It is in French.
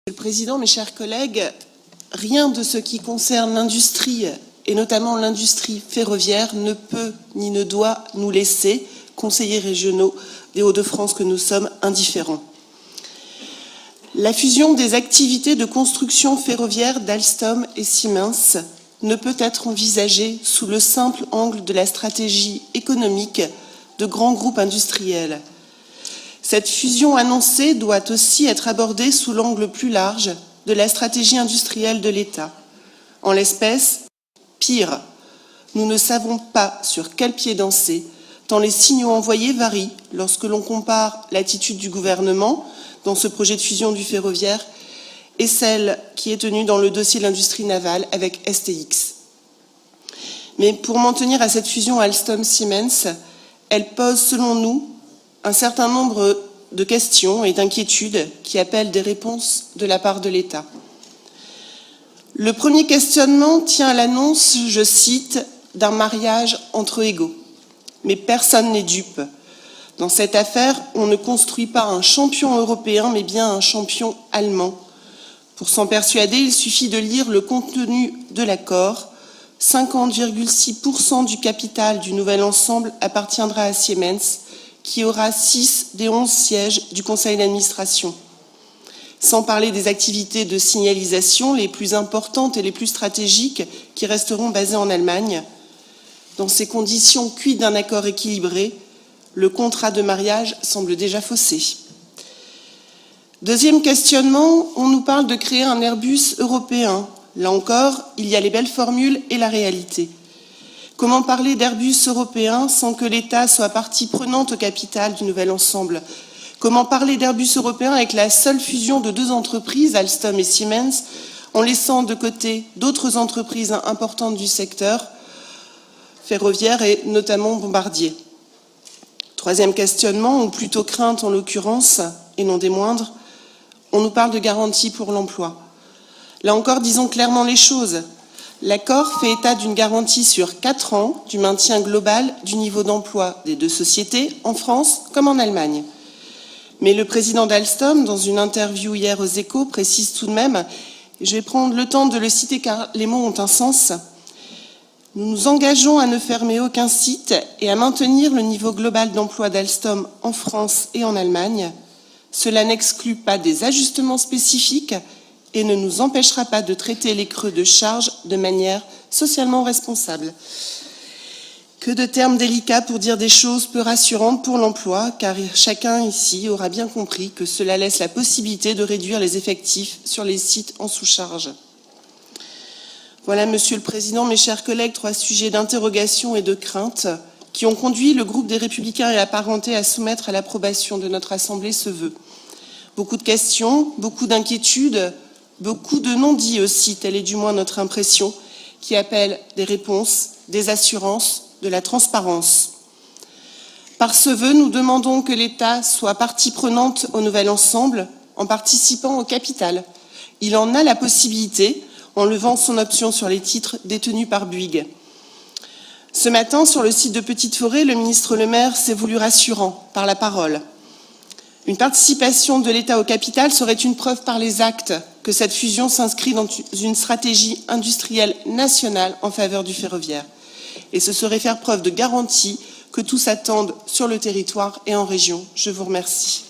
Monsieur le Président, mes chers collègues, rien de ce qui concerne l'industrie, et notamment l'industrie ferroviaire, ne peut ni ne doit nous laisser, conseillers régionaux des Hauts-de-France que nous sommes, indifférents. La fusion des activités de construction ferroviaire d'Alstom et Siemens ne peut être envisagée sous le simple angle de la stratégie économique de grands groupes industriels. Cette fusion annoncée doit aussi être abordée sous l'angle plus large de la stratégie industrielle de l'État. En l'espèce, pire, nous ne savons pas sur quel pied danser, tant les signaux envoyés varient lorsque l'on compare l'attitude du gouvernement dans ce projet de fusion du ferroviaire et celle qui est tenue dans le dossier de l'industrie navale avec STX. Mais pour m'en tenir à cette fusion Alstom-Siemens, elle pose, selon nous, un certain nombre de questions et d'inquiétudes qui appellent des réponses de la part de l'État. Le premier questionnement tient à l'annonce, je cite, d'un mariage entre égaux. Mais personne n'est dupe. Dans cette affaire, on ne construit pas un champion européen, mais bien un champion allemand. Pour s'en persuader, il suffit de lire le contenu de l'accord. 50,6% du capital du nouvel ensemble appartiendra à Siemens, qui aura 6 des 11 sièges du conseil d'administration. Sans parler des activités de signalisation les plus importantes et les plus stratégiques qui resteront basées en Allemagne. Dans ces conditions, quid d'un accord équilibré, le contrat de mariage semble déjà faussé. Deuxième questionnement, on nous parle de créer un Airbus européen. Là encore, il y a les belles formules et la réalité. Comment parler d'Airbus européen sans que l'État soit partie prenante au capital du nouvel ensemble? Comment parler d'Airbus européen avec la seule fusion de 2 entreprises, Alstom et Siemens, en laissant de côté d'autres entreprises importantes du secteur ferroviaire et notamment Bombardier? Troisième questionnement, ou plutôt crainte en l'occurrence, et non des moindres, on nous parle de garantie pour l'emploi. Là encore, disons clairement les choses. L'accord fait état d'une garantie sur 4 ans du maintien global du niveau d'emploi des 2 sociétés, en France comme en Allemagne. Mais le président d'Alstom, dans une interview hier aux Échos, précise tout de même, je vais prendre le temps de le citer car les mots ont un sens, « Nous nous engageons à ne fermer aucun site et à maintenir le niveau global d'emploi d'Alstom en France et en Allemagne. Cela n'exclut pas des ajustements spécifiques et ne nous empêchera pas de traiter les creux de charge de manière socialement responsable. » Que de termes délicats pour dire des choses peu rassurantes pour l'emploi, car chacun ici aura bien compris que cela laisse la possibilité de réduire les effectifs sur les sites en sous-charge. Voilà, Monsieur le Président, mes chers collègues, 3 sujets d'interrogation et de crainte qui ont conduit le groupe des Républicains et apparentés à soumettre à l'approbation de notre Assemblée ce vœu. Beaucoup de questions, beaucoup d'inquiétudes, beaucoup de non-dits aussi, telle est du moins notre impression, qui appellent des réponses, des assurances, de la transparence. Par ce vœu, nous demandons que l'État soit partie prenante au nouvel ensemble en participant au capital. Il en a la possibilité en levant son option sur les titres détenus par Bouygues. Ce matin, sur le site de Petite Forêt, le ministre Le Maire s'est voulu rassurant par la parole. Une participation de l'État au capital serait une preuve par les actes que cette fusion s'inscrit dans une stratégie industrielle nationale en faveur du ferroviaire. Et ce serait faire preuve de garantie que tous attendent sur le territoire et en région. Je vous remercie.